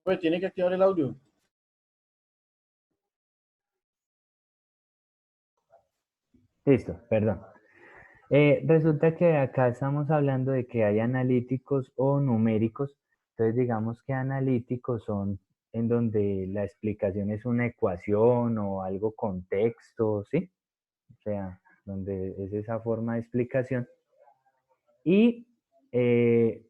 Pues tiene que activar el audio. Listo, perdón. Resulta que acá estamos hablando de que hay analíticos o numéricos. Entonces, digamos que analíticos son en donde la explicación es una ecuación o algo con texto, ¿sí? O sea, donde es esa forma de explicación. Y eh,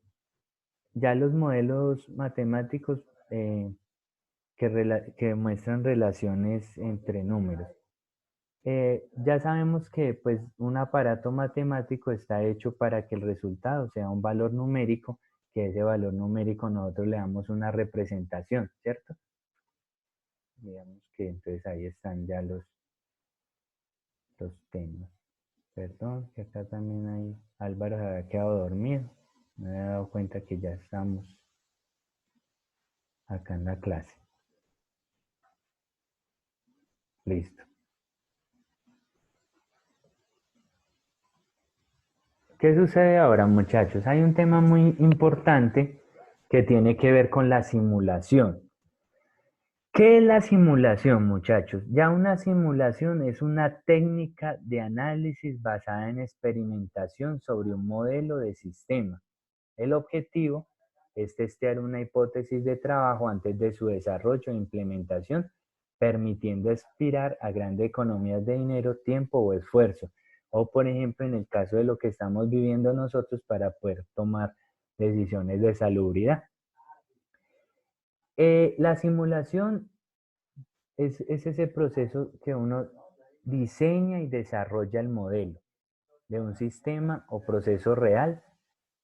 ya los modelos matemáticos que muestran relaciones entre números. Ya sabemos que pues un aparato matemático está hecho para que el resultado sea un valor numérico, que ese valor numérico nosotros le damos una representación, ¿cierto? Digamos que entonces ahí están ya los temas. Perdón, que acá también hay, Álvaro se había quedado dormido. Me había dado cuenta que ya estamos acá en la clase. Listo. ¿Qué sucede ahora, muchachos? Hay un tema muy importante que tiene que ver con la simulación. ¿Qué es la simulación, muchachos? Ya una simulación es una técnica de análisis basada en experimentación sobre un modelo de sistema. El objetivo es testear una hipótesis de trabajo antes de su desarrollo e implementación, permitiendo aspirar a grandes economías de dinero, tiempo o esfuerzo. O, por ejemplo, en el caso de lo que estamos viviendo nosotros para poder tomar decisiones de salubridad. La simulación es ese proceso que uno diseña y desarrolla el modelo de un sistema o proceso real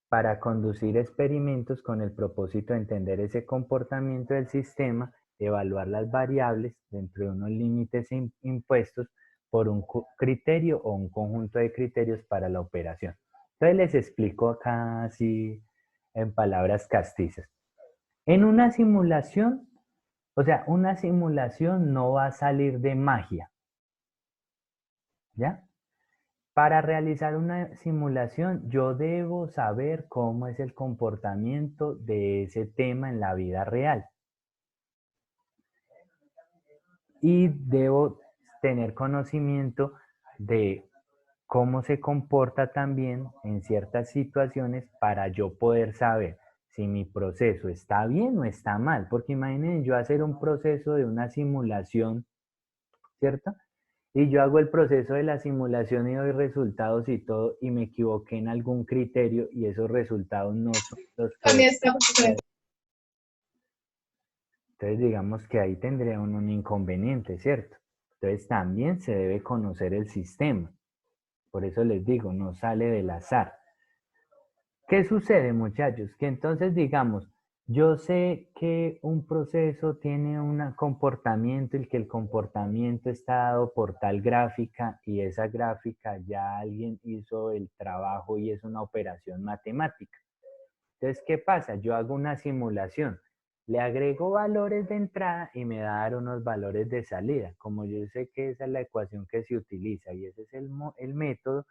para conducir experimentos con el propósito de entender ese comportamiento del sistema, evaluar las variables dentro de unos límites impuestos por un criterio o un conjunto de criterios para la operación. Entonces les explico acá así en palabras castizas. En una simulación, o sea, una simulación no va a salir de magia, ¿ya? Para realizar una simulación, yo debo saber cómo es el comportamiento de ese tema en la vida real. Y debo tener conocimiento de cómo se comporta también en ciertas situaciones para yo poder saber si mi proceso está bien o está mal. Porque imaginen yo hacer un proceso de una simulación, ¿cierto? Y yo hago el proceso de la simulación y doy resultados y todo, y me equivoqué en algún criterio y esos resultados no son los que... También está presente. Entonces digamos que ahí tendría uno un inconveniente, ¿cierto? Entonces también se debe conocer el sistema. Por eso les digo, no sale del azar. ¿Qué sucede, muchachos? Que entonces digamos, yo sé que un proceso tiene un comportamiento y que el comportamiento está dado por tal gráfica y esa gráfica ya alguien hizo el trabajo y es una operación matemática. Entonces, ¿qué pasa? Yo hago una simulación, le agrego valores de entrada y me da a dar unos valores de salida. Como yo sé que esa es la ecuación que se utiliza y ese es el método,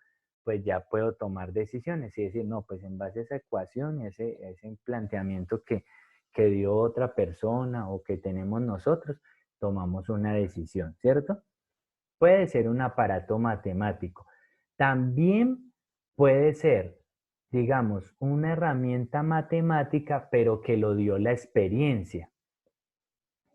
pues ya puedo tomar decisiones y decir, no, pues en base a esa ecuación y ese planteamiento que dio otra persona o que tenemos nosotros, tomamos una decisión, ¿cierto? Puede ser un aparato matemático. También puede ser, digamos, una herramienta matemática, pero que lo dio la experiencia.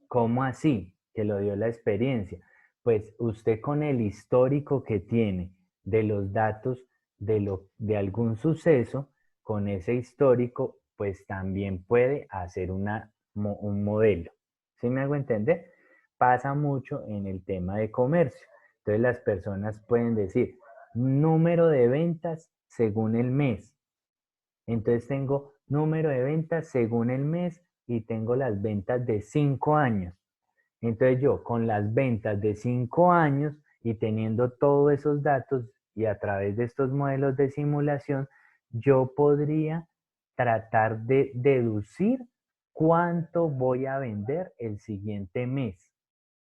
¿Cómo así? Que lo dio la experiencia. Pues usted con el histórico que tiene de los datos de algún suceso, con ese histórico, pues también puede hacer un modelo. ¿Sí me hago entender? Pasa mucho en el tema de comercio. Entonces las personas pueden decir número de ventas según el mes. Entonces tengo número de ventas según el mes y tengo las ventas de 5 años. Entonces yo con las ventas de 5 años y teniendo todos esos datos y a través de estos modelos de simulación, yo podría tratar de deducir cuánto voy a vender el siguiente mes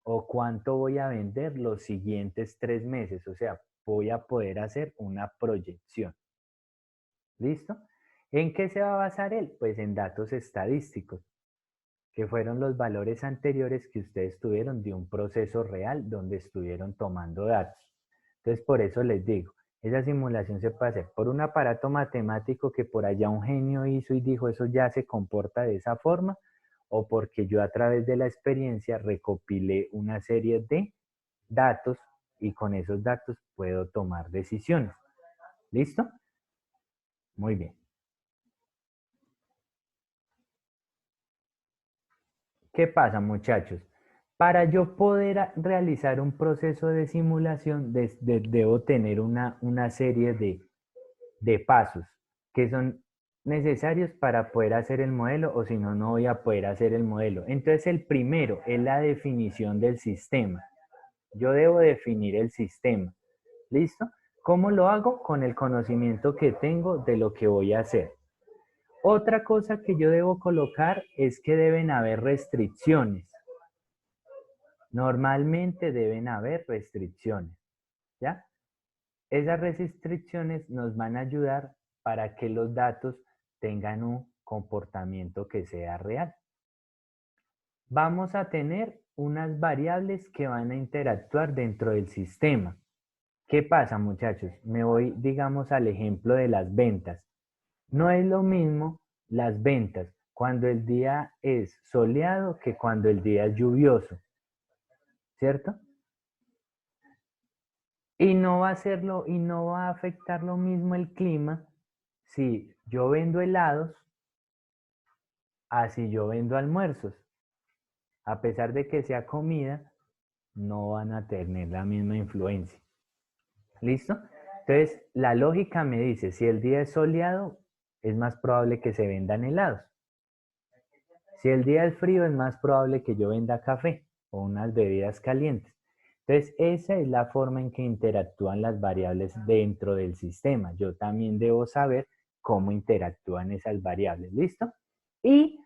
o cuánto voy a vender los siguientes 3 meses. O sea, voy a poder hacer una proyección. ¿Listo? ¿En qué se va a basar él? Pues en datos estadísticos. que fueron los valores anteriores que ustedes tuvieron de un proceso real donde estuvieron tomando datos. Entonces, por eso les digo, esa simulación se puede hacer por un aparato matemático que por allá un genio hizo y dijo eso ya se comporta de esa forma, o porque yo a través de la experiencia recopilé una serie de datos y con esos datos puedo tomar decisiones. ¿Listo? Muy bien. ¿Qué pasa, muchachos? Para yo poder realizar un proceso de simulación, debo tener una serie de pasos que son necesarios para poder hacer el modelo, o si no, no voy a poder hacer el modelo. Entonces, el primero es la definición del sistema. Yo debo definir el sistema. ¿Listo? ¿Cómo lo hago? Con el conocimiento que tengo de lo que voy a hacer. Otra cosa que yo debo colocar es que deben haber restricciones. Normalmente deben haber restricciones, ¿ya? Esas restricciones nos van a ayudar para que los datos tengan un comportamiento que sea real. Vamos a tener unas variables que van a interactuar dentro del sistema. ¿Qué pasa, muchachos? Me voy, digamos, al ejemplo de las ventas. No es lo mismo las ventas cuando el día es soleado que cuando el día es lluvioso, ¿cierto? Y no va a hacerlo, y no va a afectar lo mismo el clima si yo vendo helados a si yo vendo almuerzos. A pesar de que sea comida, no van a tener la misma influencia. ¿Listo? Entonces, la lógica me dice, si el día es soleado, es más probable que se vendan helados. Si el día es frío, es más probable que yo venda café o unas bebidas calientes. Entonces, esa es la forma en que interactúan las variables dentro del sistema. Yo también debo saber cómo interactúan esas variables. ¿Listo? Y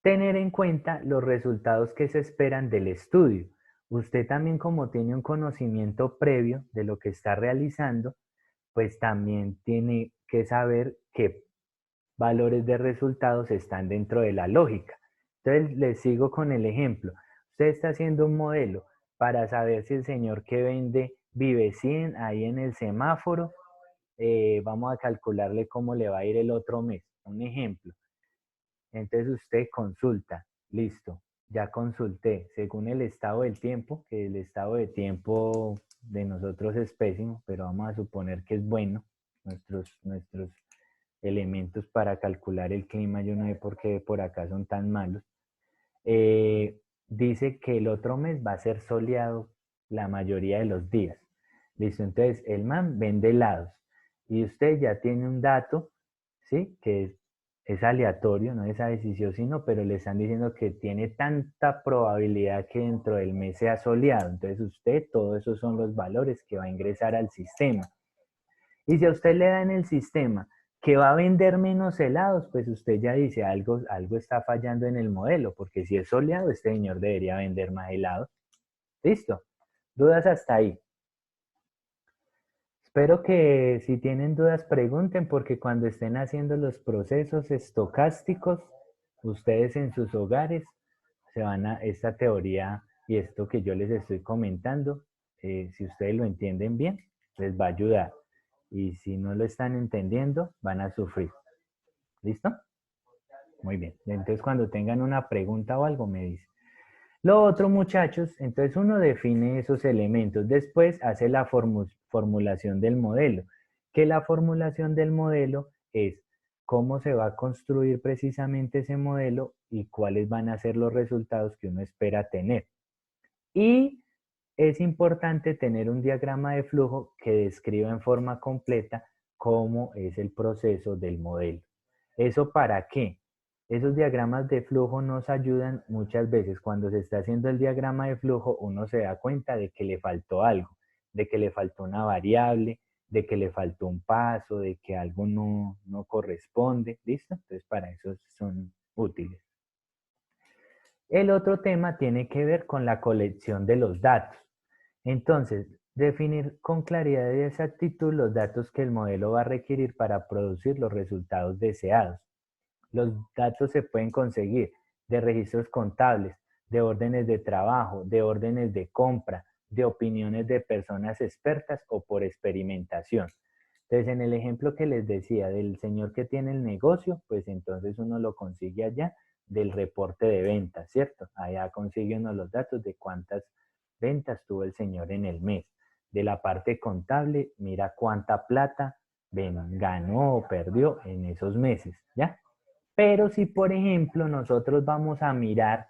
tener en cuenta los resultados que se esperan del estudio. Usted también, como tiene un conocimiento previo de lo que está realizando, pues también tiene que saber qué valores de resultados están dentro de la lógica. Entonces, les sigo con el ejemplo. Usted está haciendo un modelo para saber si el señor que vende Vive 100 ahí en el semáforo, vamos a calcularle cómo le va a ir el otro mes. Un ejemplo. Entonces usted consulta, listo, ya consulté, según el estado del tiempo, que el estado de tiempo de nosotros es pésimo, pero vamos a suponer que es bueno, nuestros elementos para calcular el clima, yo no sé por qué por acá son tan malos. Dice que el otro mes va a ser soleado la mayoría de los días. Listo, entonces el man vende helados y usted ya tiene un dato, ¿sí? Que es aleatorio, no es a decisión, sino, pero le están diciendo que tiene tanta probabilidad que dentro del mes sea soleado. Entonces usted, todos esos son los valores que va a ingresar al sistema. Y si a usted le da en el sistema que va a vender menos helados, pues usted ya dice algo está fallando en el modelo, porque si es soleado, este señor debería vender más helados. Listo. ¿Dudas hasta ahí? Espero que si tienen dudas pregunten, porque cuando estén haciendo los procesos estocásticos, ustedes en sus hogares se van a esta teoría y esto que yo les estoy comentando, si ustedes lo entienden bien, les va a ayudar. Y si no lo están entendiendo, van a sufrir. ¿Listo? Muy bien. Entonces, cuando tengan una pregunta o algo, me dicen. Lo otro, muchachos, entonces uno define esos elementos. Después hace la formulación del modelo. Que la formulación del modelo es cómo se va a construir precisamente ese modelo y cuáles van a ser los resultados que uno espera tener. Y es importante tener un diagrama de flujo que describa en forma completa cómo es el proceso del modelo. ¿Eso para qué? Esos diagramas de flujo nos ayudan muchas veces. Cuando se está haciendo el diagrama de flujo, uno se da cuenta de que le faltó algo, de que le faltó una variable, de que le faltó un paso, de que algo no corresponde. ¿Listo? Entonces, para eso son útiles. El otro tema tiene que ver con la colección de los datos. Entonces, definir con claridad y exactitud los datos que el modelo va a requerir para producir los resultados deseados. Los datos se pueden conseguir de registros contables, de órdenes de trabajo, de órdenes de compra, de opiniones de personas expertas o por experimentación. Entonces, en el ejemplo que les decía del señor que tiene el negocio, pues entonces uno lo consigue allá del reporte de ventas, ¿cierto? Allá consigue uno los datos de cuántas ventas tuvo el señor en el mes. De la parte contable, mira cuánta plata ganó o perdió en esos meses, ¿ya? Pero si, por ejemplo, nosotros vamos a mirar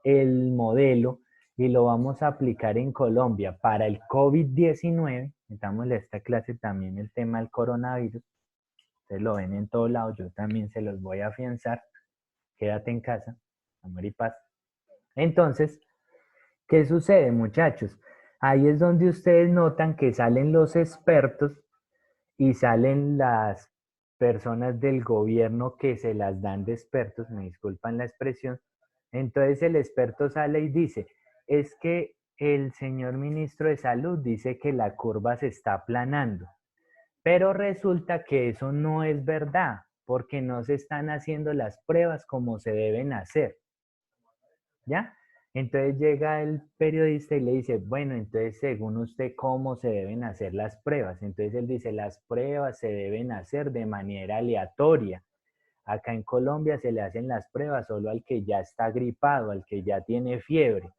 el modelo y lo vamos a aplicar en Colombia para el COVID-19, metámosle a esta clase también el tema del coronavirus, ustedes lo ven en todos lados, yo también se los voy a afianzar, quédate en casa, amor y paz. Entonces, ¿qué sucede, muchachos? Ahí es donde ustedes notan que salen los expertos y salen las personas del gobierno que se las dan de expertos, me disculpan la expresión. Entonces el experto sale y dice, es que el señor ministro de salud dice que la curva se está aplanando, pero resulta que eso no es verdad, porque no se están haciendo las pruebas como se deben hacer. ¿Ya? Entonces llega el periodista y le dice, bueno, entonces según usted, ¿cómo se deben hacer las pruebas? Entonces él dice, las pruebas se deben hacer de manera aleatoria. Acá en Colombia se le hacen las pruebas solo al que ya está gripado, al que ya tiene fiebre,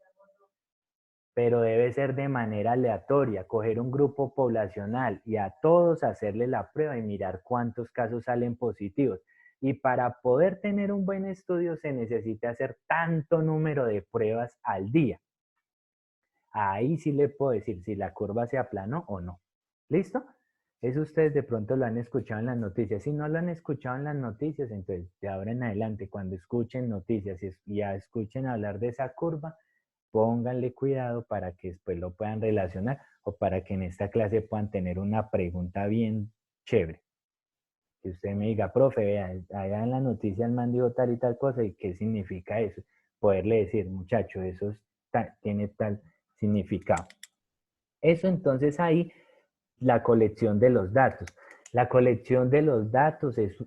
pero debe ser de manera aleatoria, coger un grupo poblacional y a todos hacerle la prueba y mirar cuántos casos salen positivos. Y para poder tener un buen estudio se necesita hacer tanto número de pruebas al día. Ahí sí le puedo decir si la curva se aplanó o no. ¿Listo? Eso ustedes de pronto lo han escuchado en las noticias. Si no lo han escuchado en las noticias, entonces de ahora en adelante, cuando escuchen noticias y ya escuchen hablar de esa curva, pónganle cuidado para que después lo puedan relacionar o para que en esta clase puedan tener una pregunta bien chévere. Que usted me diga, profe, vea, allá en la noticia el man dijo tal y tal cosa, ¿y qué significa eso? Poderle decir, muchacho, eso tiene tal significado. Eso entonces ahí, la colección de los datos. La colección de los datos es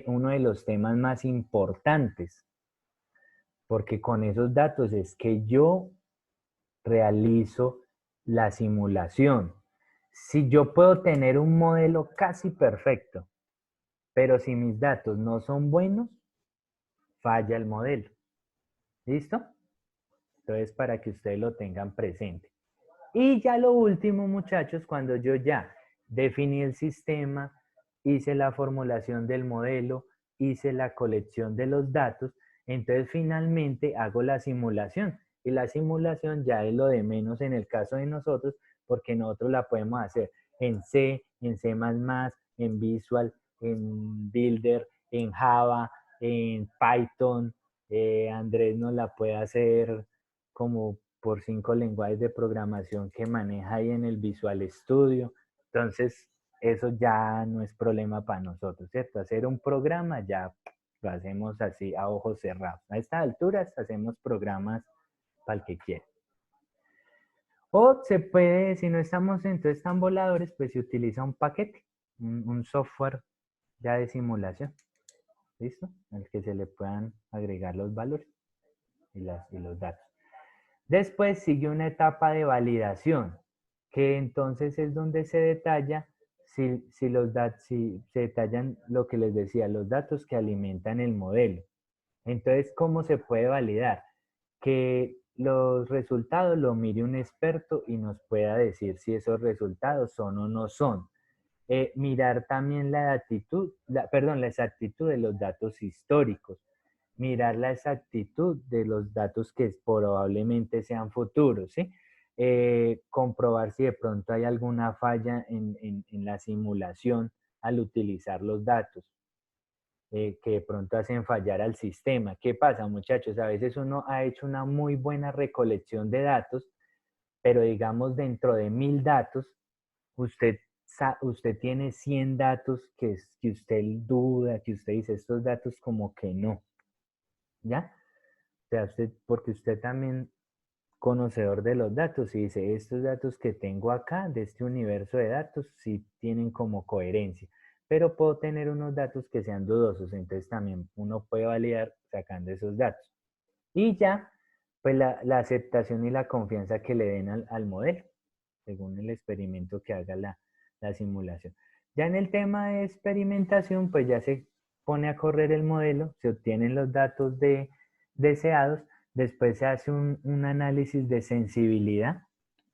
uno de los temas más importantes, porque con esos datos es que yo realizo la simulación. Si yo puedo tener un modelo casi perfecto, pero si mis datos no son buenos, falla el modelo. ¿Listo? Entonces, para que ustedes lo tengan presente. Y ya lo último, muchachos, cuando yo ya definí el sistema, hice la formulación del modelo, hice la colección de los datos, entonces finalmente hago la simulación. Y la simulación ya es lo de menos en el caso de nosotros, porque nosotros la podemos hacer en C, en C++, en Visual, en Builder, en Java, en Python. Andrés nos la puede hacer como por 5 lenguajes de programación que maneja ahí en el Visual Studio. Entonces, eso ya no es problema para nosotros, ¿cierto? Hacer un programa ya lo hacemos así a ojos cerrados. A estas alturas hacemos programas para el que quiera. O se puede, si no estamos entonces tan voladores, pues se utiliza un paquete, un software ya de simulación, ¿listo? En el que se le puedan agregar los valores y los datos. Después sigue una etapa de validación, que entonces es donde se detalla si se detallan lo que les decía, los datos que alimentan el modelo. Entonces, ¿cómo se puede validar? Que los resultados lo mire un experto y nos pueda decir si esos resultados son o no son. Mirar también la exactitud de los datos históricos, mirar la exactitud de los datos que probablemente sean futuros, ¿sí? Comprobar si de pronto hay alguna falla en la simulación al utilizar los datos, que de pronto hacen fallar al sistema. ¿Qué pasa, muchachos? A veces uno ha hecho una muy buena recolección de datos, pero digamos dentro de 1000 datos, usted tiene 100 datos que usted duda, que usted dice estos datos como que no, ¿ya? O sea, porque usted también conocedor de los datos y dice, estos datos que tengo acá, de este universo de datos, sí tienen como coherencia. pero puedo tener unos datos que sean dudosos, entonces también uno puede validar sacando esos datos. Y ya, pues la aceptación y la confianza que le den al modelo, según el experimento que haga la simulación. Ya en el tema de experimentación, pues ya se pone a correr el modelo, se obtienen los datos deseados, después se hace un análisis de sensibilidad,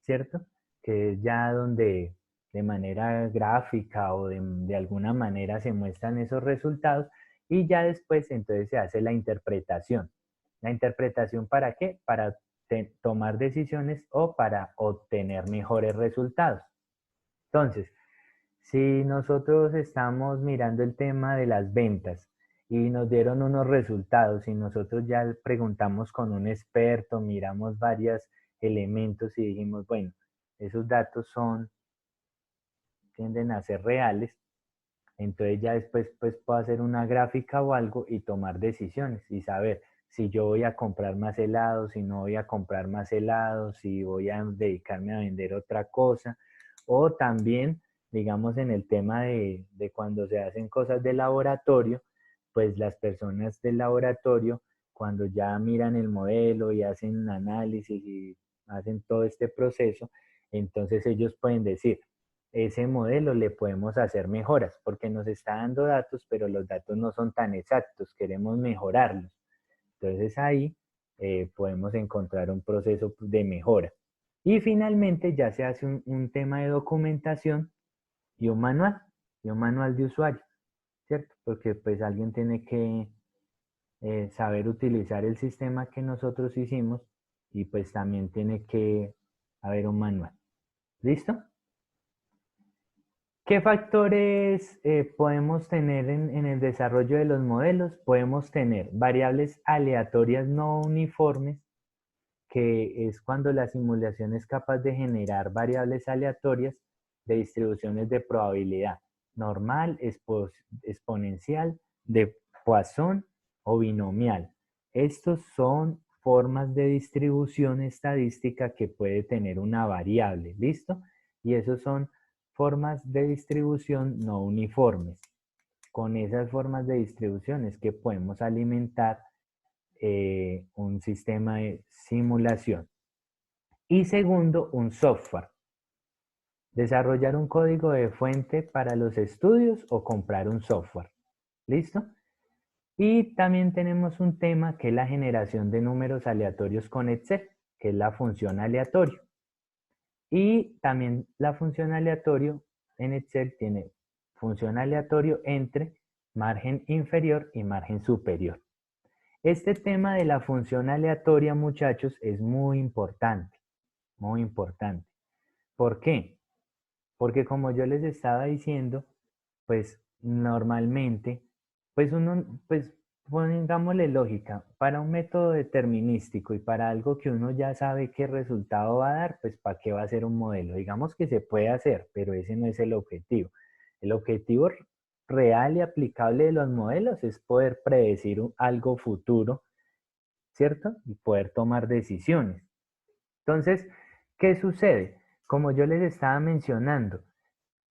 ¿cierto? Que es ya donde de manera gráfica o de alguna manera se muestran esos resultados y ya después entonces se hace la interpretación. ¿La interpretación para qué? Para tomar decisiones o para obtener mejores resultados. Entonces, si nosotros estamos mirando el tema de las ventas y nos dieron unos resultados y nosotros ya preguntamos con un experto, miramos varios elementos y dijimos, bueno, esos datos tienden a ser reales, entonces ya después pues puedo hacer una gráfica o algo y tomar decisiones y saber si yo voy a comprar más helados, si no voy a comprar más helados, si voy a dedicarme a vender otra cosa. O también, digamos, en el tema de cuando se hacen cosas de laboratorio, pues las personas del laboratorio, cuando ya miran el modelo y hacen análisis y hacen todo este proceso, entonces ellos pueden decir, ese modelo le podemos hacer mejoras porque nos está dando datos, pero los datos no son tan exactos, queremos mejorarlos. Entonces ahí podemos encontrar un proceso de mejora. Y finalmente ya se hace un tema de documentación y un manual de usuario, ¿cierto? Porque pues alguien tiene que saber utilizar el sistema que nosotros hicimos y pues también tiene que haber un manual. ¿Listo? ¿Qué factores podemos tener en el desarrollo de los modelos? Podemos tener variables aleatorias no uniformes, que es cuando la simulación es capaz de generar variables aleatorias de distribuciones de probabilidad normal, exponencial, de Poisson o binomial. Estos son formas de distribución estadística que puede tener una variable, ¿listo? Y esos son formas de distribución no uniformes. Con esas formas de distribución es que podemos alimentar un sistema de simulación. Y segundo, un software. Desarrollar un código de fuente para los estudios o comprar un software. ¿Listo? Y también tenemos un tema que es la generación de números aleatorios con Excel, que es la función aleatorio. Y también la función aleatorio en Excel tiene función aleatorio entre margen inferior y margen superior. Este tema de la función aleatoria, muchachos, es muy importante, muy importante. ¿Por qué? Porque como yo les estaba diciendo, pues normalmente, pues pongámosle lógica, para un método determinístico y para algo que uno ya sabe qué resultado va a dar, pues ¿para qué va a ser un modelo? Digamos que se puede hacer, pero ese no es el objetivo. El objetivo real y aplicable de los modelos es poder predecir algo futuro, ¿cierto? Y poder tomar decisiones. Entonces, ¿qué sucede? Como yo les estaba mencionando,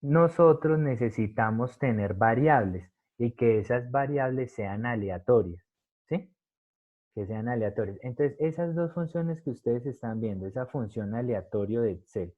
nosotros necesitamos tener variables y que esas variables sean aleatorias, ¿sí? Que sean aleatorias. Entonces, esas dos funciones que ustedes están viendo, esa función aleatorio de Excel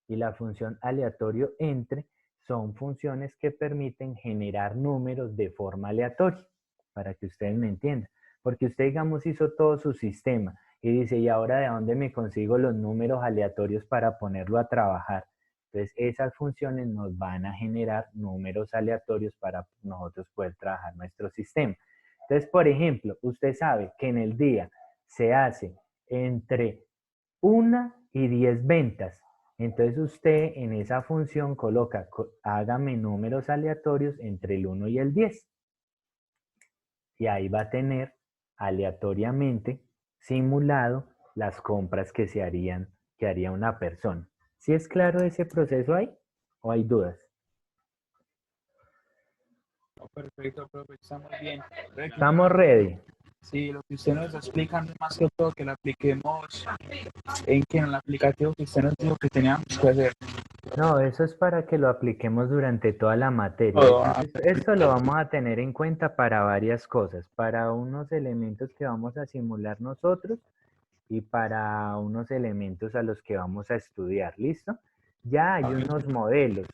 y la función aleatorio entre, son funciones que permiten generar números de forma aleatoria, para que ustedes me entiendan. Porque usted, digamos, hizo todo su sistema y dice, ¿y ahora de dónde me consigo los números aleatorios para ponerlo a trabajar? Entonces, esas funciones nos van a generar números aleatorios para nosotros poder trabajar nuestro sistema. Entonces, por ejemplo, usted sabe que en el día se hace entre 1 y 10 ventas. Entonces usted en esa función coloca, hágame números aleatorios entre el 1 y el 10. Y ahí va a tener aleatoriamente simulado las compras que haría una persona. ¿Sí es claro ese proceso ahí? ¿O hay dudas? Perfecto, profe, está muy bien. Estamos ready. Sí, lo que usted nos está explicando es más que todo que lo apliquemos en el aplicativo que usted nos dijo que teníamos que hacer. No, eso es para que lo apliquemos durante toda la materia. Todo, ah, Esto lo vamos a tener en cuenta para varias cosas, para unos elementos que vamos a simular nosotros y para unos elementos a los que vamos a estudiar, ¿listo? Ya hay unos modelos.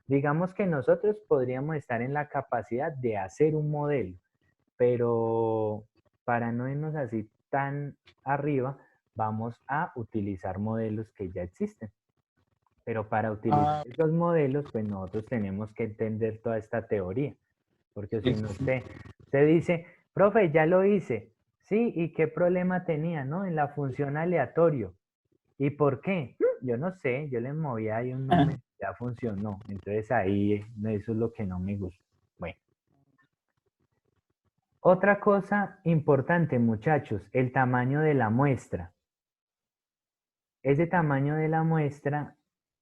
Digamos que nosotros podríamos estar en la capacidad de hacer un modelo, pero para no irnos así tan arriba, vamos a utilizar modelos que ya existen. Pero para utilizar ah, esos modelos, pues nosotros tenemos que entender toda esta teoría. Porque si sí, no, sí, sí. usted dice, profe, ya lo hice. Sí, ¿y qué problema tenía, no? En la función aleatorio. ¿Y por qué? Yo no sé, yo le movía ahí un número, ya funcionó. Entonces ahí eso es lo que no me gusta. Bueno, otra cosa importante, muchachos, el tamaño de la muestra. Ese tamaño de la muestra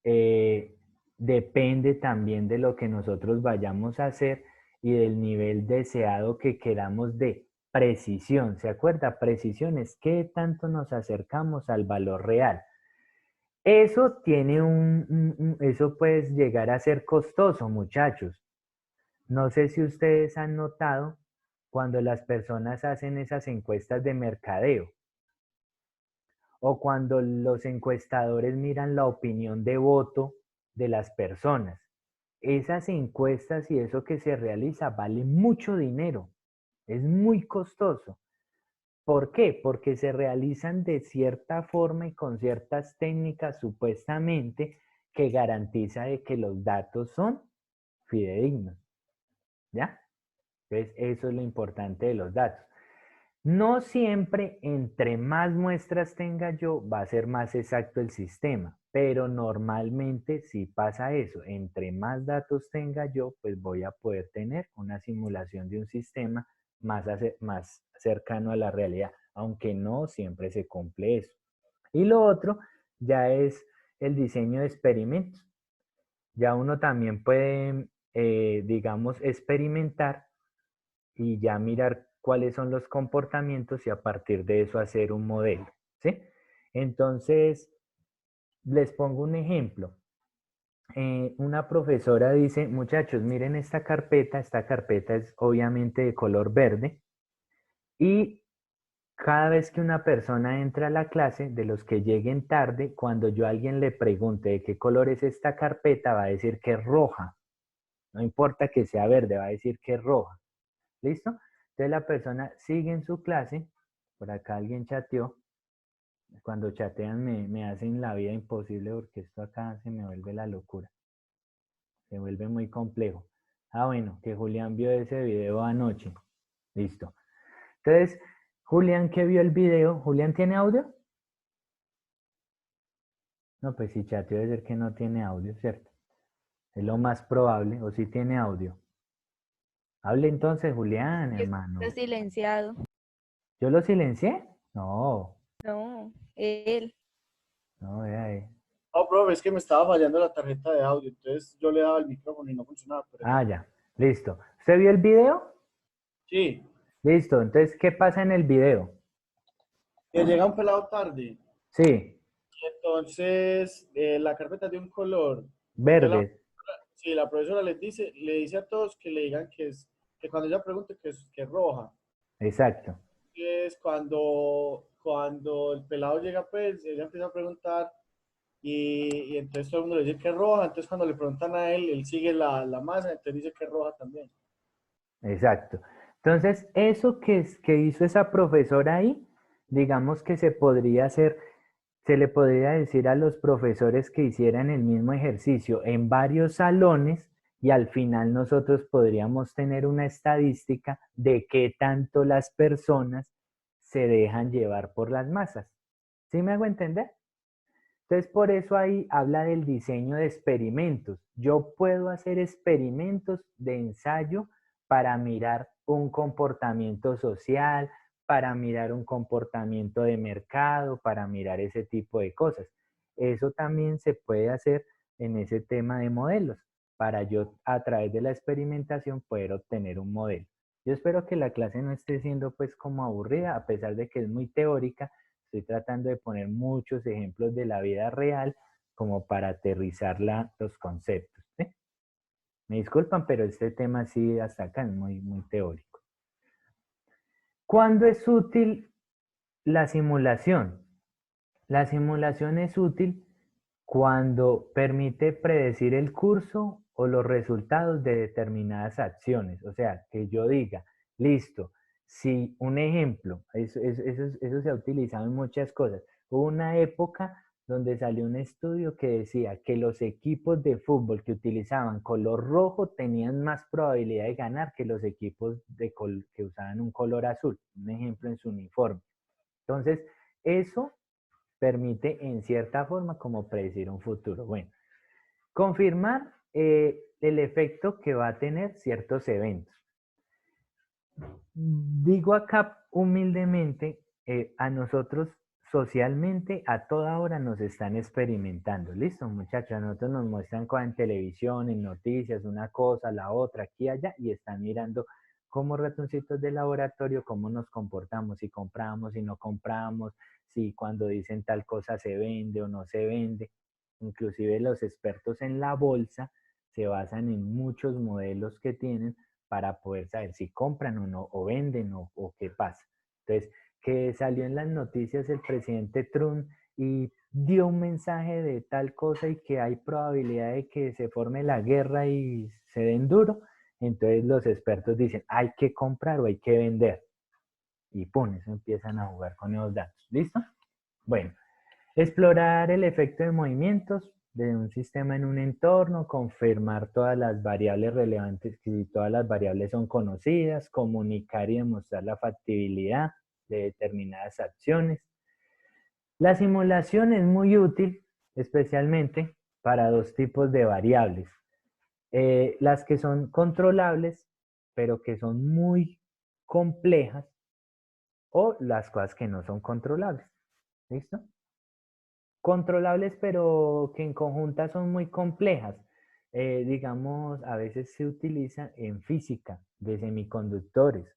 eh, depende también de lo que nosotros vayamos a hacer y del nivel deseado que queramos de precisión. ¿Se acuerda? Precisión es qué tanto nos acercamos al valor real. Eso tiene eso puede llegar a ser costoso, muchachos. No sé si ustedes han notado cuando las personas hacen esas encuestas de mercadeo o cuando los encuestadores miran la opinión de voto de las personas. Esas encuestas y eso que se realiza vale mucho dinero, es muy costoso. ¿Por qué? Porque se realizan de cierta forma y con ciertas técnicas supuestamente que garantiza de que los datos son fidedignos. ¿Ya? Entonces, eso es lo importante de los datos. No siempre entre más muestras tenga yo va a ser más exacto el sistema, pero normalmente si pasa eso, entre más datos tenga yo, pues voy a poder tener una simulación de un sistema más cercano a la realidad, aunque no siempre se cumple eso. Y lo otro ya es el diseño de experimentos. Ya uno también puede, digamos, experimentar y ya mirar cuáles son los comportamientos y a partir de eso hacer un modelo, ¿sí? Entonces, les pongo un ejemplo. Una profesora dice, muchachos, miren esta carpeta es obviamente de color verde y cada vez que una persona entra a la clase, de los que lleguen tarde, cuando yo a alguien le pregunte de qué color es esta carpeta, va a decir que es roja. No importa que sea verde, va a decir que es roja. ¿Listo? Entonces la persona sigue en su clase, por acá alguien chateó, cuando chatean me hacen la vida imposible porque esto acá se me vuelve la locura, se vuelve muy complejo. Ah, bueno, que Julián vio ese video anoche. Listo. Entonces, Julián que vio el video, ¿Julián tiene audio? No, pues si chateó debe ser que no tiene audio, ¿cierto? Es lo más probable, o si tiene audio. Hable entonces, Julián, Está hermano. silenciado. ¿Yo lo silencié? No, No, él. no, vea ahí. No, profe, es que me estaba fallando la tarjeta de audio, entonces yo le daba el micrófono y no funcionaba, pero Ah, ya, listo. ¿Usted vio el video? sí, Listo, entonces, ¿qué pasa en el video? que llega un pelado tarde, Sí, y entonces la carpeta es de un color, entonces verde, sí, la profesora le dice a todos que le digan que cuando ella pregunte que es roja. exacto. Es cuando el pelado llega, pues ella empieza a preguntar y entonces todo el mundo le dice que es roja, entonces cuando le preguntan a él, él sigue la masa, entonces dice que es roja también. Exacto. Entonces, eso que hizo esa profesora ahí, digamos que se podría hacer, se le podría decir a los profesores que hicieran el mismo ejercicio en varios salones y al final nosotros podríamos tener una estadística de qué tanto las personas se dejan llevar por las masas. ¿Sí me hago entender? Entonces, por eso ahí habla del diseño de experimentos. Yo puedo hacer experimentos de ensayo para mirar un comportamiento social, para mirar un comportamiento de mercado, para mirar ese tipo de cosas. Eso también se puede hacer en ese tema de modelos, para yo a través de la experimentación poder obtener un modelo. Yo espero que la clase no esté siendo pues como aburrida, a pesar de que es muy teórica. Estoy tratando de poner muchos ejemplos de la vida real como para aterrizar los conceptos. ¿Sí? Me disculpan, pero este tema sí hasta acá es muy, muy teórico. ¿Cuándo es útil la simulación? La simulación es útil cuando permite predecir el curso o los resultados de determinadas acciones. O sea, que yo diga, listo, si un ejemplo, eso se ha utilizado en muchas cosas. Hubo una época donde salió un estudio que decía que los equipos de fútbol que utilizaban color rojo tenían más probabilidad de ganar que los equipos que usaban un color azul, un ejemplo en su uniforme. Entonces, eso permite en cierta forma como predecir un futuro. Bueno, confirmar el efecto que va a tener ciertos eventos. Digo acá humildemente, a nosotros socialmente a toda hora nos están experimentando. Listo, muchachos, a nosotros nos muestran cosas en televisión, en noticias, una cosa, la otra, aquí y allá, y están mirando como ratoncitos de laboratorio, cómo nos comportamos, si compramos, si no compramos, si cuando dicen tal cosa se vende o no se vende. Inclusive los expertos en la bolsa se basan en muchos modelos que tienen para poder saber si compran o no, o venden o qué pasa. Entonces, que salió en las noticias el presidente Trump y dio un mensaje de tal cosa y que hay probabilidad de que se forme la guerra y se den duro, entonces los expertos dicen, hay que comprar o hay que vender. Y pum, eso empiezan a jugar con esos datos. ¿Listo? Bueno, explorar el efecto de movimientos de un sistema en un entorno, confirmar todas las variables relevantes, que si todas las variables son conocidas, comunicar y demostrar la factibilidad de determinadas acciones. La simulación es muy útil, especialmente para dos tipos de variables. Las que son controlables, pero que son muy complejas, o las cosas que no son controlables. ¿Listo? Controlables, pero que en conjunta son muy complejas. Digamos, a veces se utiliza en física de semiconductores.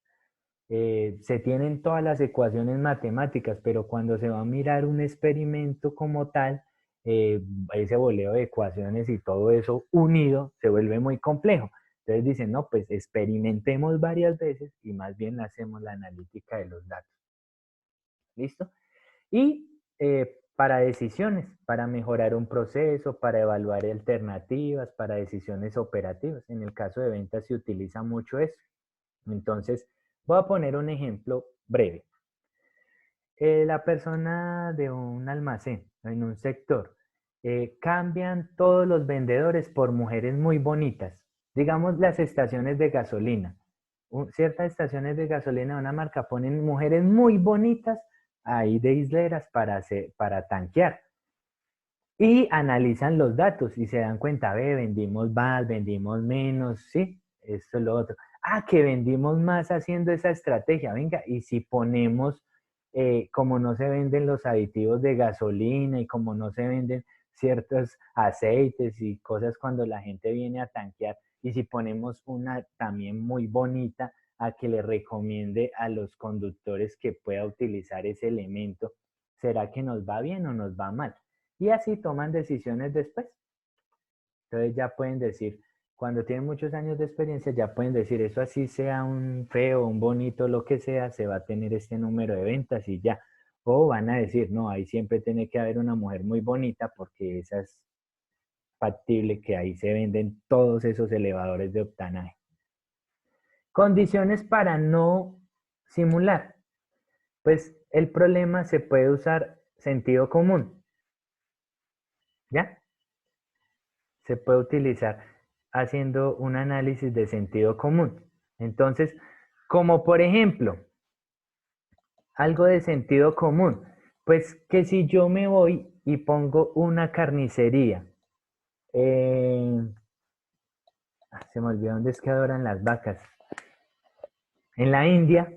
Se tienen todas las ecuaciones matemáticas, pero cuando se va a mirar un experimento como tal, ese boleo de ecuaciones y todo eso unido se vuelve muy complejo. Entonces dicen, no, pues experimentemos varias veces y más bien hacemos la analítica de los datos. ¿Listo? Y para decisiones, para mejorar un proceso, para evaluar alternativas, para decisiones operativas. En el caso de ventas se utiliza mucho eso. Entonces, voy a poner un ejemplo breve. La persona de un almacén en un sector, cambian todos los vendedores por mujeres muy bonitas. Digamos las estaciones de gasolina. Ciertas estaciones de gasolina de una marca ponen mujeres muy bonitas ahí de isleras para tanquear. Y analizan los datos y se dan cuenta, ve, vendimos más, vendimos menos, sí, esto es lo otro. Ah, que vendimos más haciendo esa estrategia, venga, y si ponemos, como no se venden los aditivos de gasolina y como no se venden ciertos aceites y cosas cuando la gente viene a tanquear, y si ponemos una también muy bonita a que le recomiende a los conductores que pueda utilizar ese elemento, ¿será que nos va bien o nos va mal? Y así toman decisiones después. Entonces ya pueden decir, cuando tienen muchos años de experiencia, ya pueden decir, eso así sea un feo, un bonito, lo que sea, se va a tener este número de ventas y ya. O van a decir, no, ahí siempre tiene que haber una mujer muy bonita porque esa es factible que ahí se venden todos esos elevadores de octanaje. Condiciones para no simular. Pues el problema se puede usar sentido común. ¿Ya? Se puede utilizar haciendo un análisis de sentido común. Entonces, como por ejemplo, algo de sentido común, pues que si yo me voy y pongo una carnicería, se me olvidó dónde es que adoran las vacas, en la India,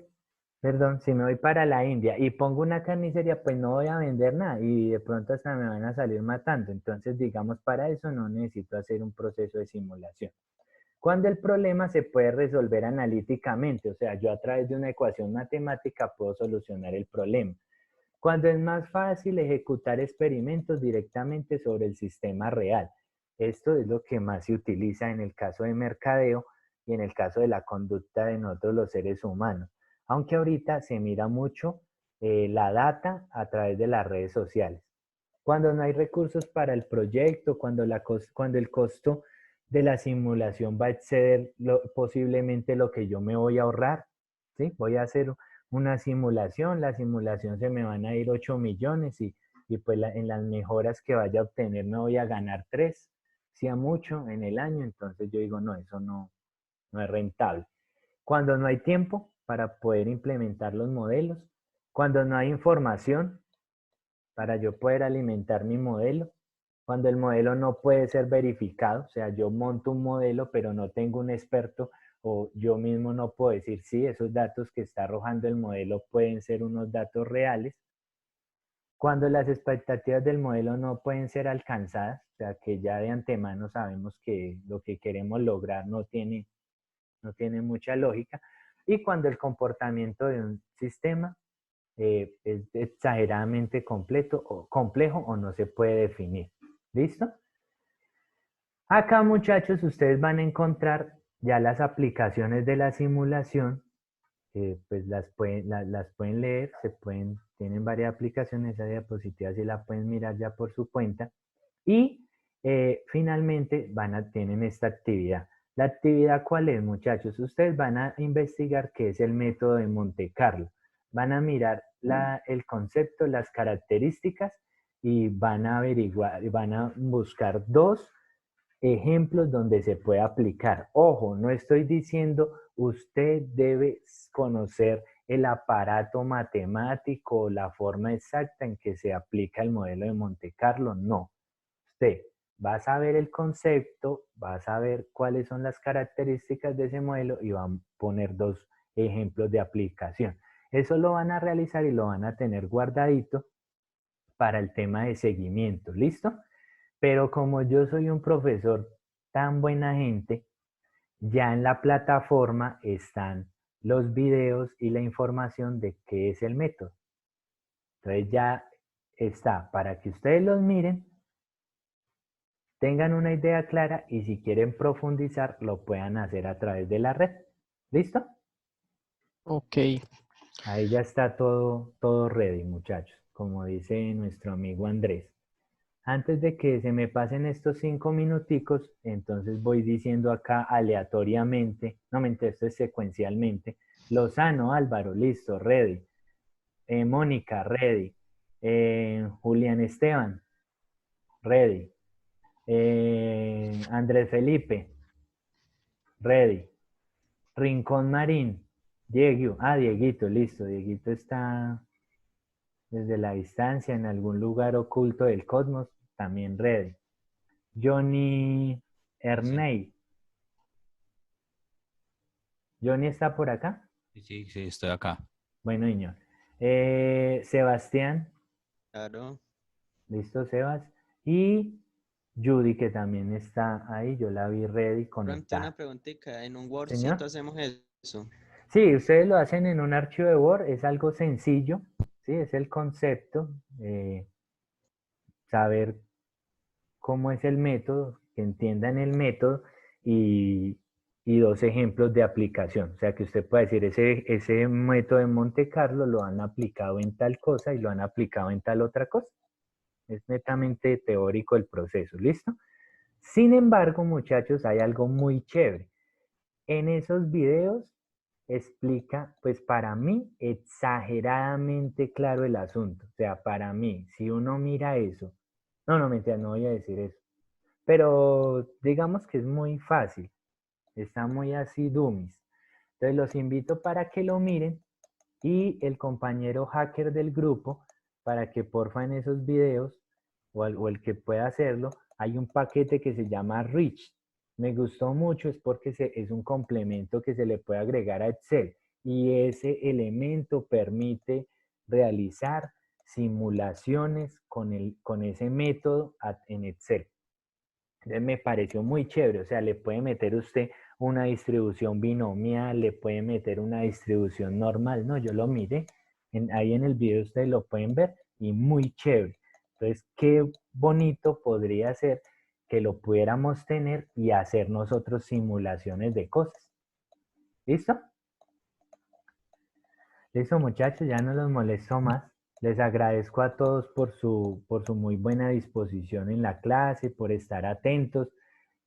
perdón, si me voy para la India y pongo una carnicería, pues no voy a vender nada y de pronto hasta me van a salir matando. Entonces, digamos, para eso no necesito hacer un proceso de simulación. Cuando el problema se puede resolver analíticamente, o sea, yo a través de una ecuación matemática puedo solucionar el problema. Cuando es más fácil ejecutar experimentos directamente sobre el sistema real. Esto es lo que más se utiliza en el caso de mercadeo y en el caso de la conducta de nosotros los seres humanos. Aunque ahorita se mira mucho la data a través de las redes sociales. Cuando no hay recursos para el proyecto, cuando el costo de la simulación va a exceder posiblemente lo que yo me voy a ahorrar, ¿sí? Voy a hacer una simulación, la simulación se me van a ir 8 millones y pues en las mejoras que vaya a obtener me voy a ganar 3, si a mucho en el año, entonces yo digo, no, eso no es rentable. Cuando no hay tiempo para poder implementar los modelos, cuando no hay información para yo poder alimentar mi modelo, cuando el modelo no puede ser verificado, o sea, yo monto un modelo pero no tengo un experto o yo mismo no puedo decir, sí, esos datos que está arrojando el modelo pueden ser unos datos reales, cuando las expectativas del modelo no pueden ser alcanzadas, o sea, que ya de antemano sabemos que lo que queremos lograr no tiene mucha lógica, y cuando el comportamiento de un sistema es exageradamente complejo o no se puede definir. ¿Listo? Acá, muchachos, ustedes van a encontrar ya las aplicaciones de la simulación, pues las pueden leer, tienen varias aplicaciones, esa diapositiva si la pueden mirar ya por su cuenta, y finalmente tienen esta actividad. ¿La actividad cuál es, muchachos? Ustedes van a investigar qué es el método de Monte Carlo. Van a mirar el concepto, las características y van a averiguar, van a buscar 2 ejemplos donde se puede aplicar. Ojo, no estoy diciendo usted debe conocer el aparato matemático o la forma exacta en que se aplica el modelo de Monte Carlo, no. Usted va a saber el concepto, va a saber cuáles son las características de ese modelo y va a poner 2 ejemplos de aplicación. Eso lo van a realizar y lo van a tener guardadito para el tema de seguimiento, ¿listo? Pero como yo soy un profesor tan buena gente, ya en la plataforma están los videos y la información de qué es el método. Entonces ya está para que ustedes los miren, tengan una idea clara y si quieren profundizar lo puedan hacer a través de la red. ¿Listo? Ok. Ahí ya está todo ready, muchachos, como dice nuestro amigo Andrés. Antes de que se me pasen estos 5 minuticos, entonces voy diciendo acá aleatoriamente, no mentira, esto es secuencialmente. Lozano, Álvaro, listo, ready. Mónica, ready. Julián Esteban, ready. Andrés Felipe, ready. Rincón Marín, Diego, Dieguito, listo. Dieguito está desde la distancia en algún lugar oculto del cosmos, también ready. Johnny Erney. ¿Johnny está por acá? Sí, sí, estoy acá. Bueno, niño. Sebastián. Claro. ¿Listo, Sebas? Y Judy, que también está ahí. Yo la vi ready, Pronto una conectada. preguntita. ¿En un Wordcito Señor. hacemos eso? Sí, ustedes lo hacen en un archivo de Word. Es algo sencillo. Sí, es el concepto. Saber cómo es el método, que entiendan el método y 2 ejemplos de aplicación. O sea, que usted puede decir, ese método de Monte Carlo lo han aplicado en tal cosa y lo han aplicado en tal otra cosa. Es netamente teórico el proceso, ¿listo? Sin embargo, muchachos, hay algo muy chévere. En esos videos explica, pues para mí, exageradamente claro el asunto. O sea, para mí, si uno mira eso, no, mentira, no voy a decir eso. Pero digamos que es muy fácil, está muy así dummies. Entonces los invito para que lo miren y el compañero hacker del grupo para que porfa en esos videos o el que pueda hacerlo, hay un paquete que se llama Rich. Me gustó mucho, es porque es un complemento que se le puede agregar a Excel y ese elemento permite realizar simulaciones con ese método en Excel. Entonces me pareció muy chévere, o sea, le puede meter usted una distribución binomial, le puede meter una distribución normal, no, yo lo miré, Ahí en el video ustedes lo pueden ver y muy chévere. Entonces, qué bonito podría ser que lo pudiéramos tener y hacer nosotros simulaciones de cosas. ¿Listo? Listo, muchachos, ya no los molesto más. Les agradezco a todos por su muy buena disposición en la clase, por estar atentos.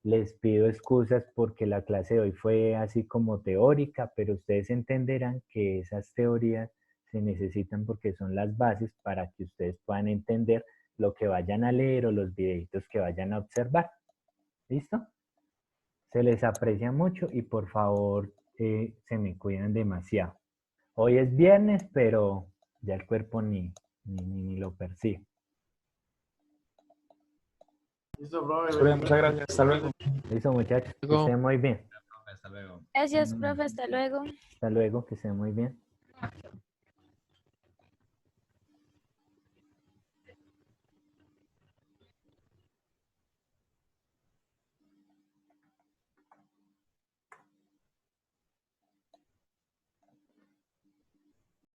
Les pido excusas porque la clase de hoy fue así como teórica, pero ustedes entenderán que esas teorías se necesitan porque son las bases para que ustedes puedan entender lo que vayan a leer o los videitos que vayan a observar. ¿Listo? Se les aprecia mucho y por favor se me cuidan demasiado. Hoy es viernes, pero ya el cuerpo ni lo percibe. Listo, profe. Profe, muchas gracias. Hasta luego. Listo, muchachos. Que Luego. estén muy bien. Hasta luego. Gracias, profe. Hasta luego. Hasta luego, que estén muy bien.